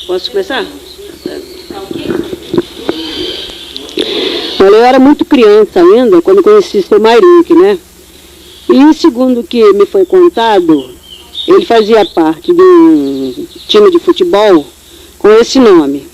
Posso começar? Olha, eu era muito criança ainda quando conheci seu Mairink, né? E segundo o que me foi contado, ele fazia parte de um time de futebol com esse nome.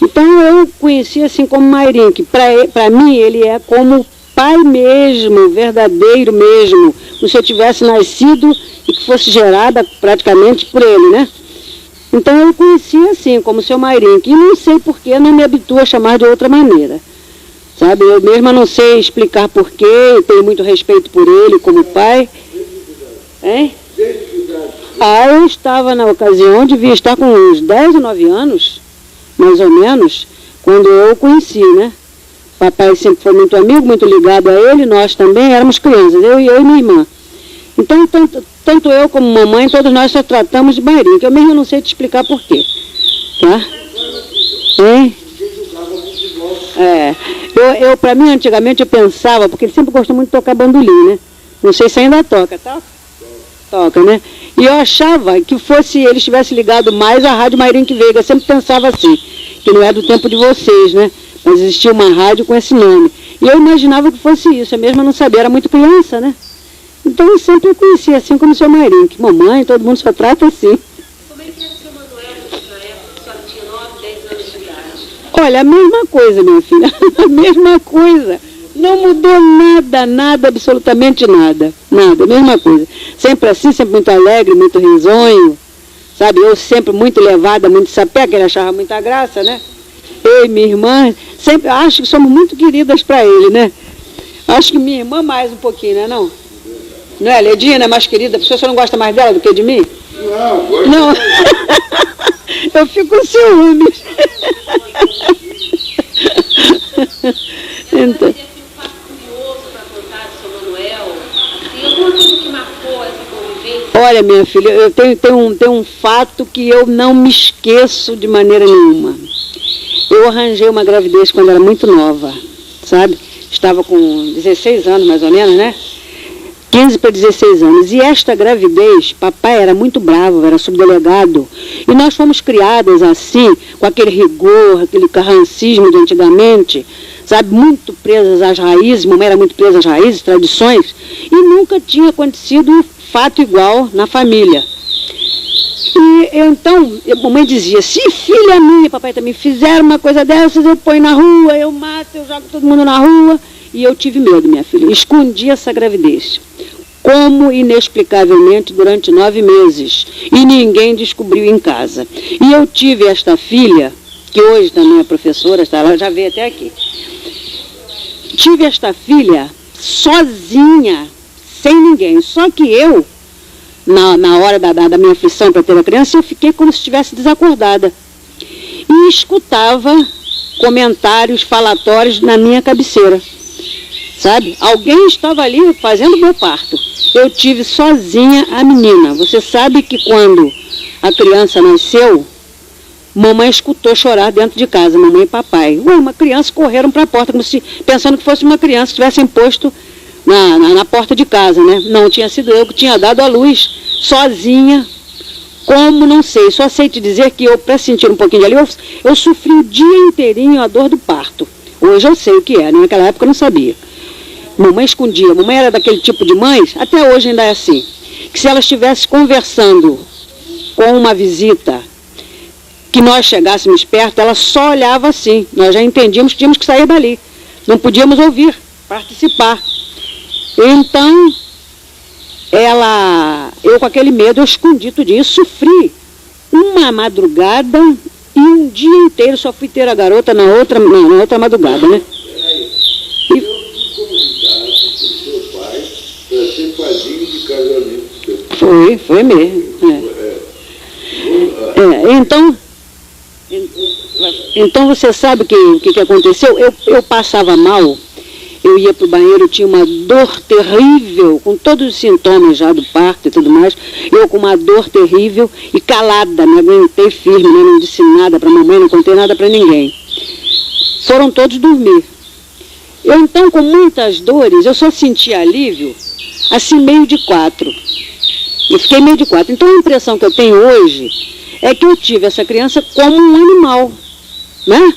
Então eu conheci assim como Mairink. Para mim ele é como pai mesmo, verdadeiro mesmo, como se eu tivesse nascido e que fosse gerada praticamente por ele, né? Então eu conheci assim, como seu Mairink, e não sei por que não me habituo a chamar de outra maneira. Sabe, eu mesma não sei explicar porquê, tenho muito respeito por ele como pai. Hein? Eu estava na ocasião, devia estar com uns 10 ou 9 anos, mais ou menos, quando eu o conheci, né? Papai sempre foi muito amigo, muito ligado a ele, nós também éramos crianças, eu e minha irmã. Então, tanto eu como mamãe, todos nós só tratamos de Mairink. Eu mesmo não sei te explicar porquê. Tá? Hein? Para mim, antigamente, eu pensava, porque ele sempre gostou muito de tocar bandolim, né? Não sei se ainda toca, tá? Toca, né? E eu achava que ele estivesse ligado mais à Rádio Mairink Veiga. Eu sempre pensava assim, que não é do tempo de vocês, né? Mas existia uma rádio com esse nome. E eu imaginava que fosse isso, eu mesma não sabia, era muito criança, né? Então eu sempre conhecia assim como o seu Mairink. Mamãe, todo mundo só trata assim. Como é que era o seu Manuel na época que a senhora tinha 9, 10 anos de idade? Olha, a mesma coisa, minha filha, a mesma coisa. Não mudou nada, absolutamente nada. Nada, a mesma coisa. Sempre assim, sempre muito alegre, muito risonho. Sabe, eu sempre muito levada, muito sapé, que ele achava muita graça, né? Eu e minha irmã, sempre acho que somos muito queridas para ele, né? Acho que minha irmã mais um pouquinho, né, não? Não é? Ledina é mais querida, porque você não gosta mais dela do que de mim? Não. Eu fico com ciúmes. Então. Um fato curioso para contar do seu Manuel? Tem alguma coisa que marcou essa convivência? Olha, minha filha, eu tenho um fato que eu não me esqueço de maneira nenhuma. Eu arranjei uma gravidez quando era muito nova, sabe? Estava com 16 anos, mais ou menos, né? 15 para 16 anos. E esta gravidez, papai era muito bravo, era subdelegado. E nós fomos criadas assim, com aquele rigor, aquele carrancismo de antigamente, sabe? Muito presas às raízes, mamãe era muito presa às raízes, tradições. E nunca tinha acontecido fato igual na família. E então, mamãe dizia, se filha minha, papai também fizer uma coisa dessas, eu ponho na rua, eu mato, eu jogo todo mundo na rua. E eu tive medo, minha filha. Escondi essa gravidez. Como inexplicavelmente durante 9 meses. E ninguém descobriu em casa. E eu tive esta filha, que hoje também é professora, ela já veio até aqui. Tive esta filha sozinha, sem ninguém. Só que eu, na hora da minha aflição para ter a criança, eu fiquei como se estivesse desacordada. E escutava comentários falatórios na minha cabeceira. Sabe? Alguém estava ali fazendo meu parto. Eu tive sozinha a menina. Você sabe que quando a criança nasceu, mamãe escutou chorar dentro de casa, mamãe e papai. Uma criança correram para a porta, como se, pensando que fosse uma criança que tivessem posto na porta de casa, né? Não, tinha sido eu que tinha dado a luz, sozinha. Como, não sei. Só sei te dizer que eu, para sentir um pouquinho de alívio, eu sofri o dia inteirinho a dor do parto. Hoje eu sei o que é, né? Naquela época eu não sabia. Mamãe escondia. Mamãe era daquele tipo de mães, até hoje ainda é assim, que se ela estivesse conversando com uma visita, que nós chegássemos perto, ela só olhava assim. Nós já entendíamos que tínhamos que sair dali. Não podíamos ouvir, participar. Então, eu com aquele medo, eu escondi tudo isso, sofri uma madrugada e um dia inteiro, só fui ter a garota na outra madrugada, né? Foi mesmo. Então você sabe o que aconteceu? Eu passava mal, eu ia para o banheiro, eu tinha uma dor terrível, com todos os sintomas já do parto e tudo mais, eu com uma dor terrível e calada, me aguentei firme, né? Não disse nada para a mamãe, não contei nada para ninguém. Foram todos dormir. Eu então, com muitas dores, eu só senti alívio, assim, meio de 4. Eu fiquei meio de 4. Então a impressão que eu tenho hoje é que eu tive essa criança como um animal, né?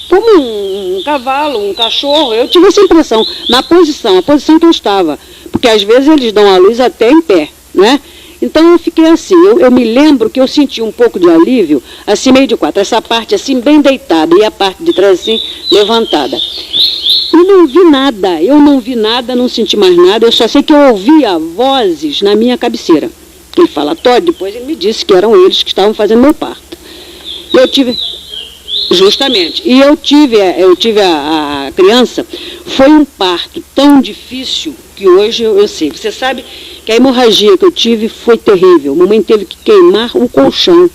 Como um cavalo, um cachorro. Eu tive essa impressão, a posição que eu estava. Porque às vezes eles dão a luz até em pé, né? Então eu fiquei assim, eu me lembro que eu senti um pouco de alívio, assim meio de quatro, essa parte assim bem deitada e a parte de trás assim levantada. E não vi nada, não senti mais nada, eu só sei que eu ouvia vozes na minha cabeceira. Ele falatório, depois ele me disse que eram eles que estavam fazendo meu parto. Eu tive... Justamente. E eu tive a criança, foi um parto tão difícil que hoje eu sei. Você sabe que a hemorragia que eu tive foi terrível. Mamãe teve que queimar o colchão,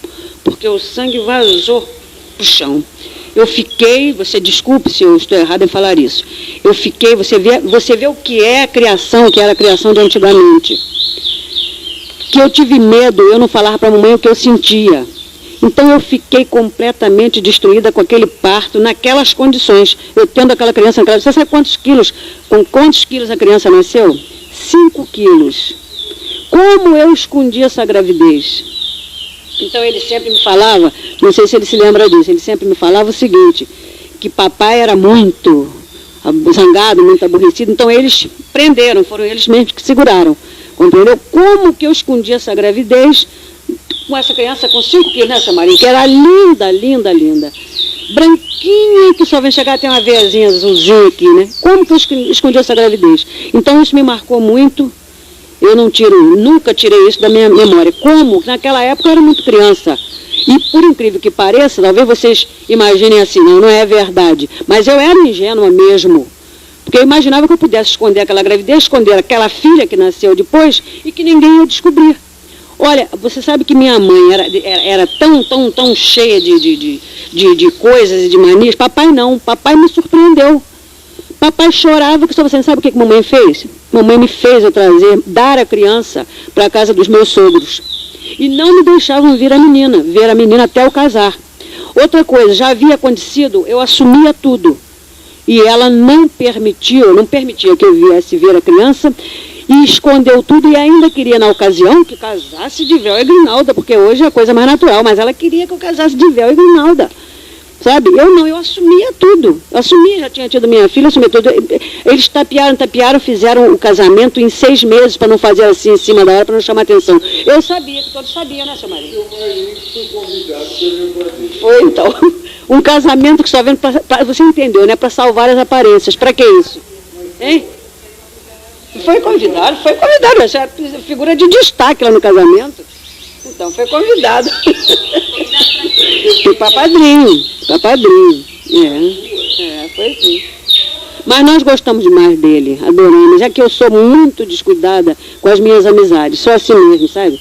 porque o sangue vazou pro chão. Eu fiquei, você desculpe se eu estou errado em falar isso, eu fiquei, você vê o que é a criação, que era a criação de antigamente. Que eu tive medo, eu não falava para a mamãe o que eu sentia. Então eu fiquei completamente destruída com aquele parto, naquelas condições. Eu tendo aquela criança, você sabe com quantos quilos a criança nasceu? 5 quilos. Como eu escondi essa gravidez? Então ele sempre me falava, não sei se ele se lembra disso, ele sempre me falava o seguinte, que papai era muito zangado, muito aborrecido, então eles prenderam, foram eles mesmos que seguraram. Compreendeu? Como que eu escondi essa gravidez com essa criança com 5 quilos, né, Samarinha? Que era linda, linda, linda. Branquinha, que só vem chegar até uma veiazinha azulzinha aqui, né? Como que eu escondi essa gravidez? Então isso me marcou muito. Eu nunca tirei isso da minha memória. Como? Naquela época eu era muito criança. E por incrível que pareça, talvez vocês imaginem assim, não é verdade. Mas eu era ingênua mesmo. Porque eu imaginava que eu pudesse esconder aquela gravidez, esconder aquela filha que nasceu depois e que ninguém ia descobrir. Olha, você sabe que minha mãe era tão cheia de coisas e de manias. Papai não, papai me surpreendeu. Papai chorava, que você sabe o que mamãe fez? Mamãe me fez dar a criança para a casa dos meus sogros. E não me deixavam ver a menina até eu casar. Outra coisa, já havia acontecido, eu assumia tudo. E ela não permitia que eu viesse ver a criança, e escondeu tudo e ainda queria, na ocasião, que casasse de véu e grinalda, porque hoje é a coisa mais natural, mas ela queria que eu casasse de véu e grinalda. Sabe? Eu assumia tudo. Eu assumia, já tinha tido minha filha, assumia tudo. Eles tapearam, fizeram o casamento em 6 meses, para não fazer assim em cima da hora, para não chamar atenção. Eu sabia, que todos sabiam, né, seu marido? Foi, então. Um casamento que só vem para... Você entendeu, né? Para salvar as aparências. Para que isso? Hein? Foi convidado. Essa é figura de destaque lá no casamento. Então, foi convidado. Para padrinho. Foi assim. Mas nós gostamos demais dele, adoramos. Já que eu sou muito descuidada com as minhas amizades, sou assim mesmo, sabe?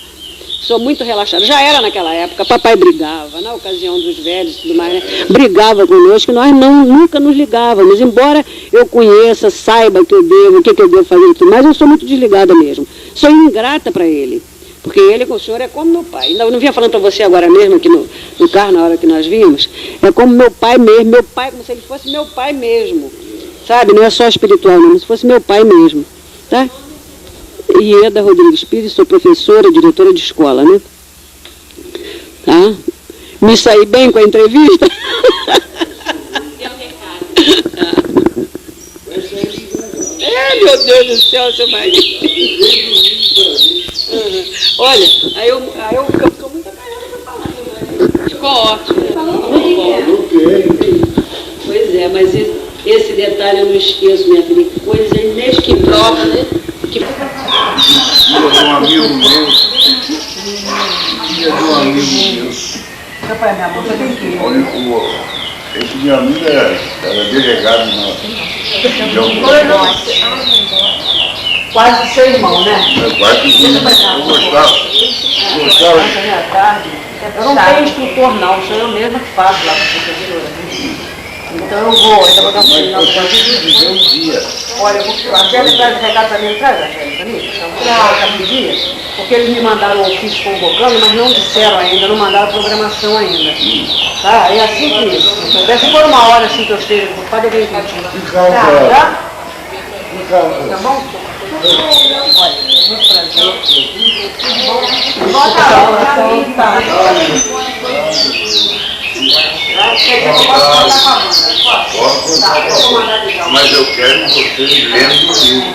Sou muito relaxada. Já era naquela época, papai brigava, na ocasião dos velhos e tudo mais, né? Brigava conosco, nós nunca nos ligávamos, embora eu conheça, saiba que eu devo, o que eu devo fazer e tudo mais, eu sou muito desligada mesmo. Sou ingrata para ele, porque ele com o senhor é como meu pai. Ainda não vinha falando para você agora mesmo, aqui no carro, na hora que nós vimos, é como meu pai mesmo, meu pai como se ele fosse meu pai mesmo, sabe? Não é só espiritual, não, como se fosse meu pai mesmo, tá? Ieda Rodrigues Pires, sou professora, diretora de escola, né? Tá? Me saí bem com a entrevista? Meu Deus do céu, seu marido. Olha, aí eu estou muito acanhada para falar, seu marido. Ficou ótimo. Pois é, mas esse detalhe eu não esqueço, minha filha. Que coisa inesquecível, né? Filha de um amigo meu. Rapaz, minha bolsa tem que ir. Esse meu amigo era delegado na região. Quase seu irmão, né? Quase que eu gostava. Eu não tenho instrutor não, sou eu mesma que faço lá com a professora. Então eu vou, ainda vou dar um final. Olha, eu vou até traz o recado para mim, traz a gente, porque eles me mandaram um ofício convocando, mas não disseram ainda, não mandaram a programação ainda. Tá? É assim que isso. Então, se for uma hora assim que eu esteja, pode vir contigo. Tá bom? Mas eu quero vocês lendo o livro.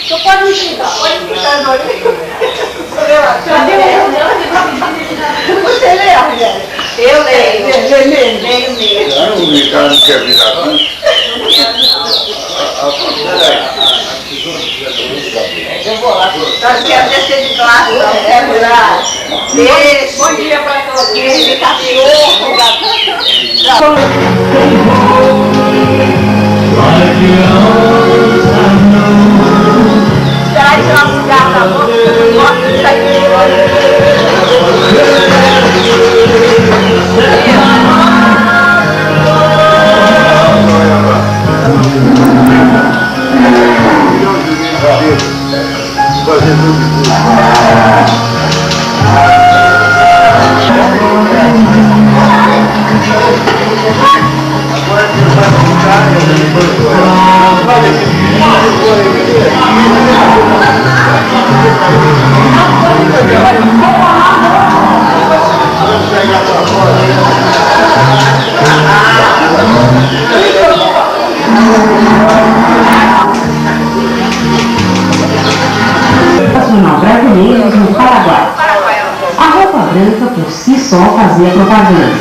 Você pode me explicar, Você lê, Rogério? Eu leio mesmo. Não, o Ricardo não quer vir aqui. Eu vou lá. Nós queremos descer de classe, nós queremos lá. Bom dia para todos. De cachorro, Esperar de tirar um cigarro da boca, eu gosto de sair de Fazer tudo. Agora que vai ficar, Nacional brasileiros no Paraguai. A roupa branca por si só fazia propaganda.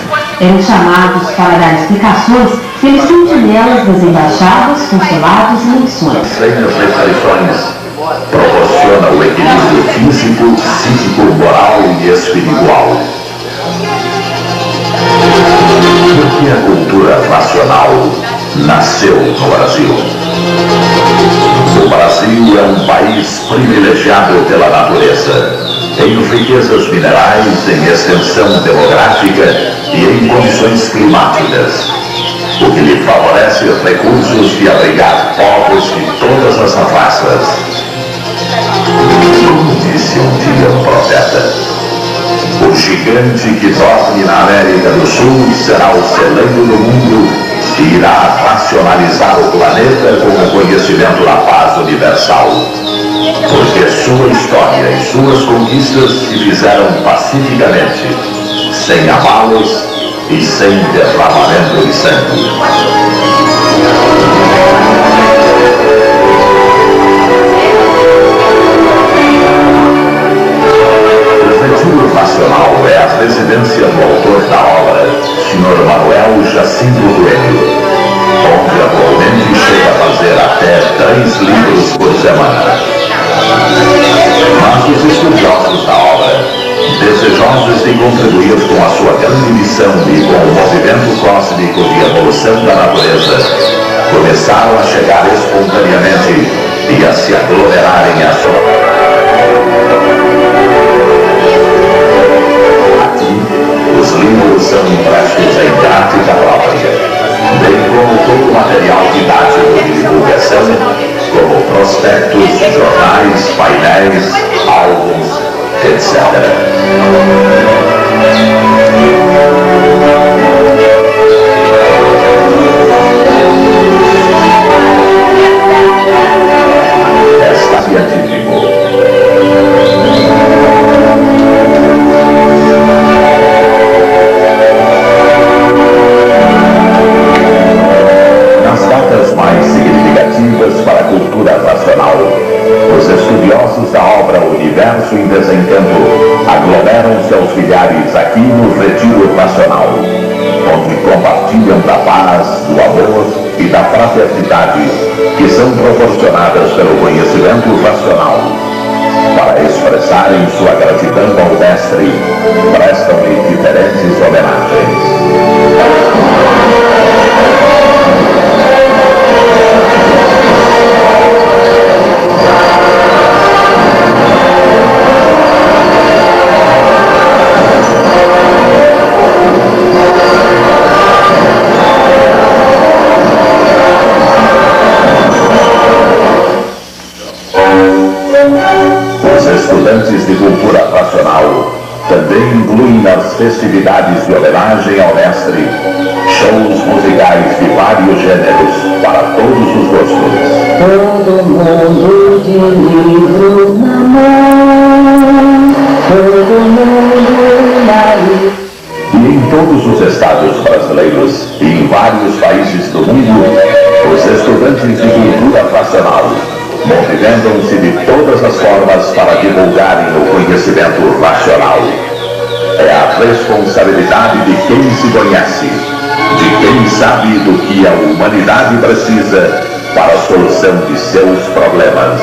Eram chamados para dar explicações pelos sentinelas das embaixadas, consulados e missões. Sem as restrições, proporciona o equilíbrio físico, psíquico, moral e espiritual. Porque a cultura nacional nasceu no Brasil. O Brasil é um país privilegiado pela natureza, em riquezas minerais, em extensão demográfica e em condições climáticas, o que lhe favorece recursos de abrigar povos de todas as raças. Como disse um dia um profeta, o gigante que dorme na América do Sul será o celeiro do mundo e irá racionalizar o planeta com o conhecimento da paz universal. Porque sua história e suas conquistas se fizeram pacificamente, sem abalos e sem derramamento de sangue. O Retiro Nacional é a residência do autor da obra, Sr. Manuel Jacinto Coelho, onde atualmente chega a fazer até 3 livros por semana. Mas os estudiosos da obra, desejosos de contribuir com a sua grande missão e com o movimento cósmico de evolução da natureza, começaram a chegar espontaneamente e a se aglomerarem à sua... Aqui, os livros são impressos em gráfica própria, bem como todo o material didático de divulgação, como prospectos, jornais, painéis, álbuns, etc. Esta científico. Nas datas mais significativas para a cultura nacional, os estudiosos da obra Universo em Desencanto aglomeram seus milhares aqui no Retiro Nacional, onde compartilham da paz, do amor e da fraternidade que são proporcionadas pelo conhecimento racional. Para expressarem sua gratidão ao Mestre, prestam-lhe diferentes homenagens. Estudantes de cultura nacional também incluem nas festividades de homenagem ao mestre Shows musicais de vários gêneros para todos os gostos. Todo mundo de livro na mão, todo mundo na livro. E em todos os estados brasileiros e em vários países do mundo, os estudantes de cultura racional movimentam-se de todas as formas para divulgarem o conhecimento racional. É a responsabilidade de quem se conhece, de quem sabe do que a humanidade precisa para a solução de seus problemas.